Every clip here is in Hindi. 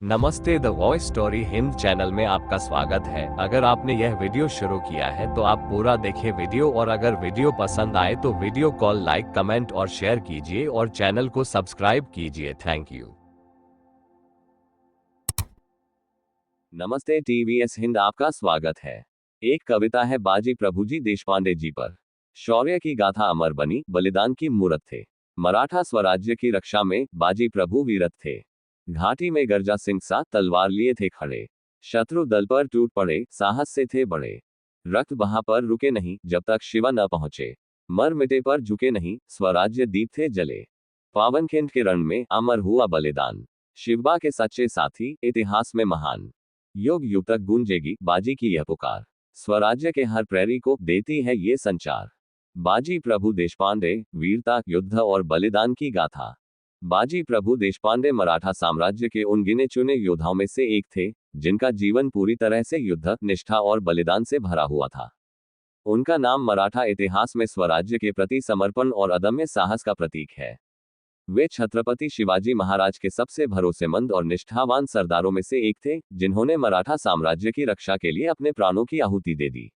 नमस्ते, the voice story Hind channel में आपका स्वागत है। अगर आपने यह वीडियो शुरू किया है तो आप पूरा देखें वीडियो, और अगर वीडियो पसंद आए तो वीडियो को लाइक, कमेंट और शेयर कीजिए और चैनल को सब्सक्राइब कीजिए। Thank you. नमस्ते, टीवीएस हिंद आपका स्वागत है। एक कविता है बाजी प्रभुजी देशपांडे जी पर। शौर्य की गाथा अमर बनी, बलिदान की मूरत थे। मराठा स्वराज्य की रक्षा में बाजी प्रभु वीरत थे। घाटी में गर्जा सिंह सा तलवार लिए थे खड़े। शत्रु दल पर टूट पड़े, साहस से थे बड़े। रक्त बहा पर रुके नहीं, जब तक शिवा न पहुंचे। मर मिटे पर झुके नहीं, स्वराज्य दीप थे जले। पावनखिंड के रण में अमर हुआ बलिदान। शिवबा के सच्चे साथी, इतिहास में महान। युग युग तक गूंजेगी बाजी की यह पुकार। स्वराज्य के हर प्रहरी को देती है ये संचार। बाजी प्रभु देशपांडे, वीरता, युद्ध और बलिदान की गाथा। बाजी प्रभु देशपांडे मराठा साम्राज्य के उन गिने चुने योद्धाओं में से एक थे, जिनका जीवन पूरी तरह से युद्ध, निष्ठा और बलिदान से भरा हुआ था। उनका नाम मराठा इतिहास में स्वराज्य के प्रति समर्पण और अदम्य साहस का प्रतीक है। वे छत्रपति शिवाजी महाराज के सबसे भरोसेमंद और निष्ठावान सरदारों में से एक थे, जिन्होंने मराठा साम्राज्य की रक्षा के लिए अपने प्राणों की आहुति दे दी।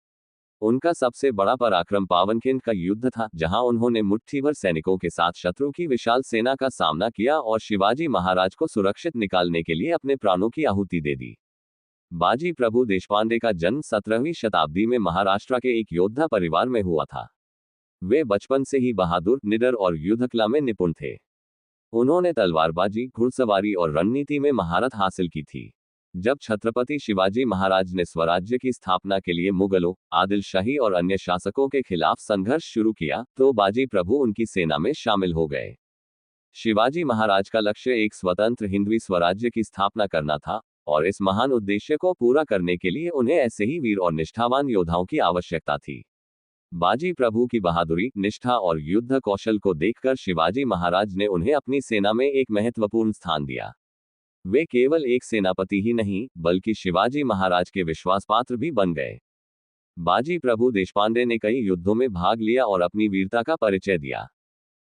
उनका सबसे बड़ा पराक्रम पावनखिंड का युद्ध था, जहां उन्होंने मुट्ठी भर सैनिकों के साथ शत्रु की विशाल सेना का सामना किया और शिवाजी महाराज को सुरक्षित निकालने के लिए अपने प्राणों की आहुति दे दी। बाजी प्रभु देशपांडे का जन्म 17वीं शताब्दी में महाराष्ट्र के एक योद्धा परिवार में हुआ था। वे बचपन से ही बहादुर, निडर और युद्धकला में निपुण थे। उन्होंने तलवारबाजी, घुड़सवारी और रणनीति में महारत हासिल की थी। जब छत्रपति शिवाजी महाराज ने स्वराज्य की स्थापना के लिए मुगलों, आदिल शाही और अन्य शासकों के खिलाफ संघर्ष शुरू किया, तो बाजी प्रभु उनकी सेना में शामिल हो गए। शिवाजी महाराज का लक्ष्य एक स्वतंत्र हिंदवी स्वराज्य की स्थापना करना था, और इस महान उद्देश्य को पूरा करने के लिए उन्हें ऐसे ही वीर और निष्ठावान योद्धाओं की आवश्यकता थी। बाजी प्रभु की बहादुरी, निष्ठा और युद्ध कौशल को देखकर शिवाजी महाराज ने उन्हें अपनी सेना में एक महत्वपूर्ण स्थान दिया। वे केवल एक सेनापति ही नहीं, बल्कि शिवाजी महाराज के विश्वास पात्र भी बन गए। बाजी प्रभु देशपांडे ने कई युद्धों में भाग लिया और अपनी वीरता का परिचय दिया।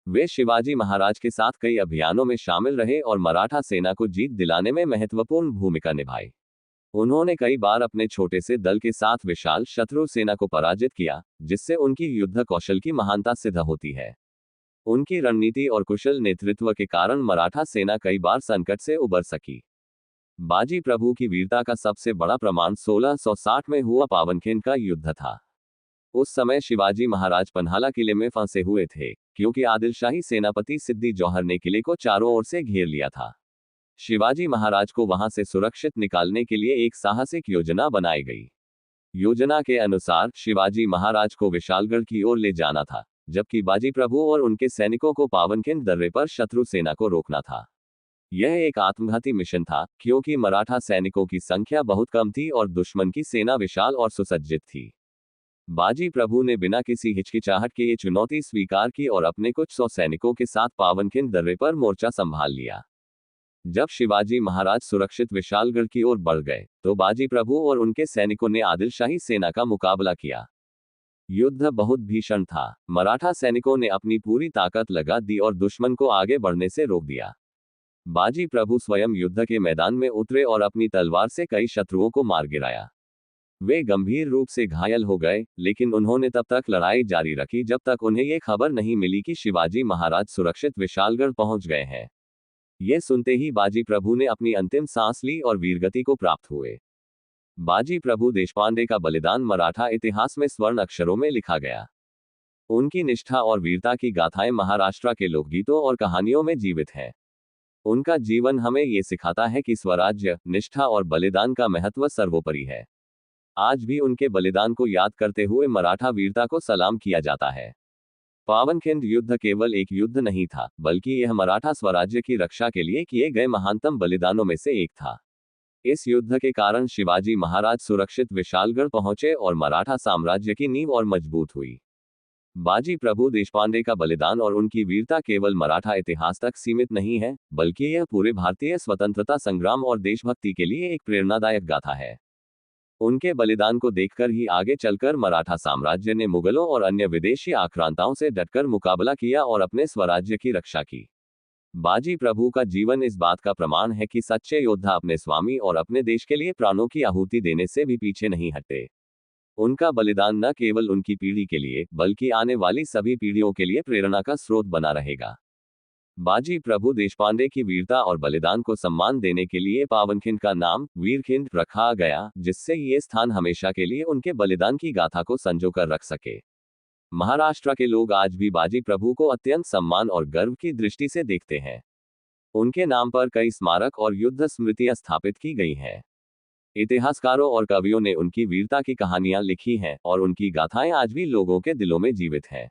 वे शिवाजी महाराज के साथ कई अभियानों में शामिल रहे और मराठा सेना को जीत दिलाने में महत्वपूर्ण भूमिका निभाई। उन्होंने कई बार अपने छोटे से दल के साथ विशाल शत्रु सेना को पराजित किया, जिससे उनकी युद्ध कौशल की महानता सिद्ध होती है। उनकी रणनीति और कुशल नेतृत्व के कारण मराठा सेना कई बार संकट से उबर सकी। बाजी प्रभु की वीरता का सबसे बड़ा प्रमाण 1660 में हुआ पावनखिंड का युद्ध था। उस समय शिवाजी महाराज पन्हाला किले में फंसे हुए थे, क्योंकि आदिल शाही सेनापति सिद्दी जौहर ने किले को चारों ओर से घेर लिया था। शिवाजी महाराज को वहां से सुरक्षित निकालने के लिए एक साहसिक योजना बनाई गई। योजना के अनुसार शिवाजी महाराज को विशालगढ़ की ओर ले जाना था, जबकि बाजी प्रभु और उनके सैनिकों को पावनखिंड दर्रे पर शत्रु सेना को रोकना था। यह एक आत्मघाती मिशन था, क्योंकि मराठा सैनिकों की संख्या बहुत कम थी और दुश्मन की सेना विशाल और सुसज्जित थी। बाजी प्रभु ने बिना किसी हिचकिचाहट के ये चुनौती स्वीकार की और अपने कुछ 100 सैनिकों के साथ पावनखिंड दर्रे पर मोर्चा संभाल लिया। जब शिवाजी महाराज सुरक्षित विशालगढ़ की ओर बढ़ गए, तो बाजी प्रभु और उनके सैनिकों ने आदिल शाही सेना का मुकाबला किया। युद्ध बहुत भीषण था। मराठा सैनिकों ने अपनी पूरी ताकत लगा दी और दुश्मन को आगे बढ़ने से रोक दिया। बाजी प्रभु स्वयं युद्ध के मैदान में उतरे और अपनी तलवार से कई शत्रुओं को मार गिराया। वे गंभीर रूप से घायल हो गए, लेकिन उन्होंने तब तक लड़ाई जारी रखी जब तक उन्हें ये खबर नहीं मिली कि शिवाजी महाराज सुरक्षित विशालगढ़ पहुंच गए हैं। ये सुनते ही बाजी प्रभु ने अपनी अंतिम सांस ली और वीरगति को प्राप्त हुए। बाजी प्रभु देशपांडे का बलिदान मराठा इतिहास में स्वर्ण अक्षरों में लिखा गया। उनकी निष्ठा और वीरता की गाथाएं महाराष्ट्र के लोकगीतों और कहानियों में जीवित हैं। उनका जीवन हमें ये सिखाता है कि स्वराज्य, निष्ठा और बलिदान का महत्व सर्वोपरि है। आज भी उनके बलिदान को याद करते हुए मराठा वीरता को सलाम किया जाता है। पावनखिंड युद्ध केवल एक युद्ध नहीं था, बल्कि यह मराठा स्वराज्य की रक्षा के लिए किए गए महानतम बलिदानों में से एक था। इस युद्ध के कारण शिवाजी महाराज सुरक्षित विशालगढ़ पहुंचे और मराठा साम्राज्य की नींव और मजबूत हुई। बाजी प्रभु देशपांडे का बलिदान और उनकी वीरता केवल मराठा इतिहास तक सीमित नहीं है, बल्कि यह पूरे भारतीय स्वतंत्रता संग्राम और देशभक्ति के लिए एक प्रेरणादायक गाथा है। उनके बलिदान को देखकर ही आगे चलकर मराठा साम्राज्य ने मुगलों और अन्य विदेशी आक्रांताओं से डटकर मुकाबला किया और अपने स्वराज्य की रक्षा की। बाजी प्रभु का जीवन इस बात का प्रमाण है कि सच्चे योद्धा अपने स्वामी और अपने देश के लिए प्राणों की आहुति देने से भी पीछे नहीं हटते। उनका बलिदान न केवल उनकी पीढ़ी के लिए बल्कि आने वाली सभी पीढ़ियों के लिए प्रेरणा का स्रोत बना रहेगा। बाजी प्रभु देशपांडे की वीरता और बलिदान को सम्मान देने के लिए पावनखिंड का नाम वीरखिंड रखा गया, जिससे ये स्थान हमेशा के लिए उनके बलिदान की गाथा को संजोकर रख सके। महाराष्ट्र के लोग आज भी बाजी प्रभु को अत्यंत सम्मान और गर्व की दृष्टि से देखते हैं। उनके नाम पर कई स्मारक और युद्ध स्मृतियां स्थापित की गई हैं। इतिहासकारों और कवियों ने उनकी वीरता की कहानियां लिखी हैं और उनकी गाथाएं आज भी लोगों के दिलों में जीवित हैं।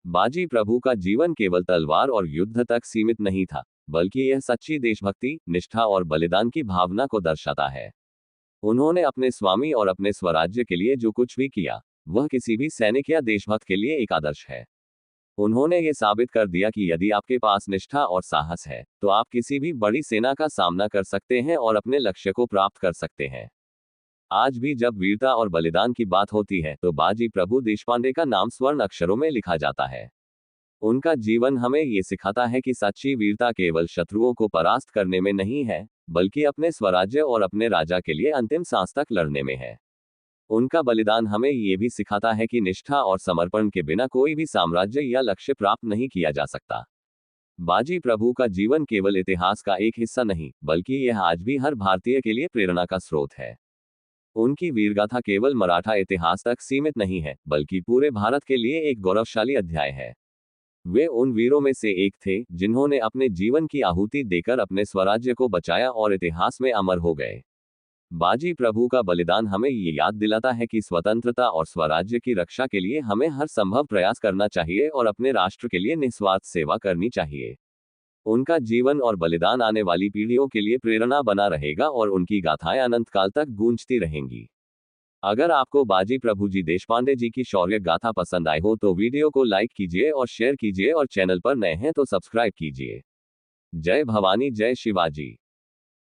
बाजी प्रभु का जीवन केवल तलवार और युद्ध तक सीमित नहीं था, बल्कि यह सच्ची देशभक्ति, निष्ठा और बलिदान की भावना को दर्शाता है। उन्होंने अपने स्वामी और अपने स्वराज्य के लिए जो कुछ भी किया, वह किसी भी सैनिक या देशभक्त के लिए एक आदर्श है। उन्होंने ये साबित कर दिया कि यदि आपके पास निष्ठा और साहस है, तो आप किसी भी बड़ी सेना का सामना कर सकते हैं और अपने लक्ष्य को प्राप्त कर सकते हैं। आज भी जब वीरता और बलिदान की बात होती है, तो बाजी प्रभु देशपांडे का नाम स्वर्ण अक्षरों में लिखा जाता है। उनका जीवन हमें ये सिखाता है कि सच्ची वीरता केवल शत्रुओं को परास्त करने में नहीं है, बल्कि अपने स्वराज्य और अपने राजा के लिए अंतिम सांस तक लड़ने में है। उनका बलिदान हमें ये भी सिखाता है कि निष्ठा और समर्पण के बिना कोई भी साम्राज्य या लक्ष्य प्राप्त नहीं किया जा सकता। बाजी प्रभु का जीवन केवल इतिहास का एक हिस्सा नहीं, बल्कि यह आज भी हर भारतीय के लिए प्रेरणा का स्रोत है। उनकी वीरगाथा केवल मराठा इतिहास तक सीमित नहीं है, बल्कि पूरे भारत के लिए एक गौरवशाली अध्याय है। वे उन वीरों में से एक थे जिन्होंने अपने जीवन की आहुति देकर अपने स्वराज्य को बचाया और इतिहास में अमर हो गए। बाजी प्रभु का बलिदान हमें ये याद दिलाता है कि स्वतंत्रता और स्वराज्य की रक्षा के लिए हमें हर संभव प्रयास करना चाहिए और अपने राष्ट्र के लिए निस्वार्थ सेवा करनी चाहिए। उनका जीवन और बलिदान आने वाली पीढ़ियों के लिए प्रेरणा बना रहेगा और उनकी गाथाएं अनंत काल तक गूंजती रहेंगी। अगर आपको बाजी प्रभु जी देशपांडे जी की शौर्य गाथा पसंद आई हो तो वीडियो को लाइक कीजिए और शेयर कीजिए, और चैनल पर नए हैं तो सब्सक्राइब कीजिए। जय भवानी, जय शिवाजी।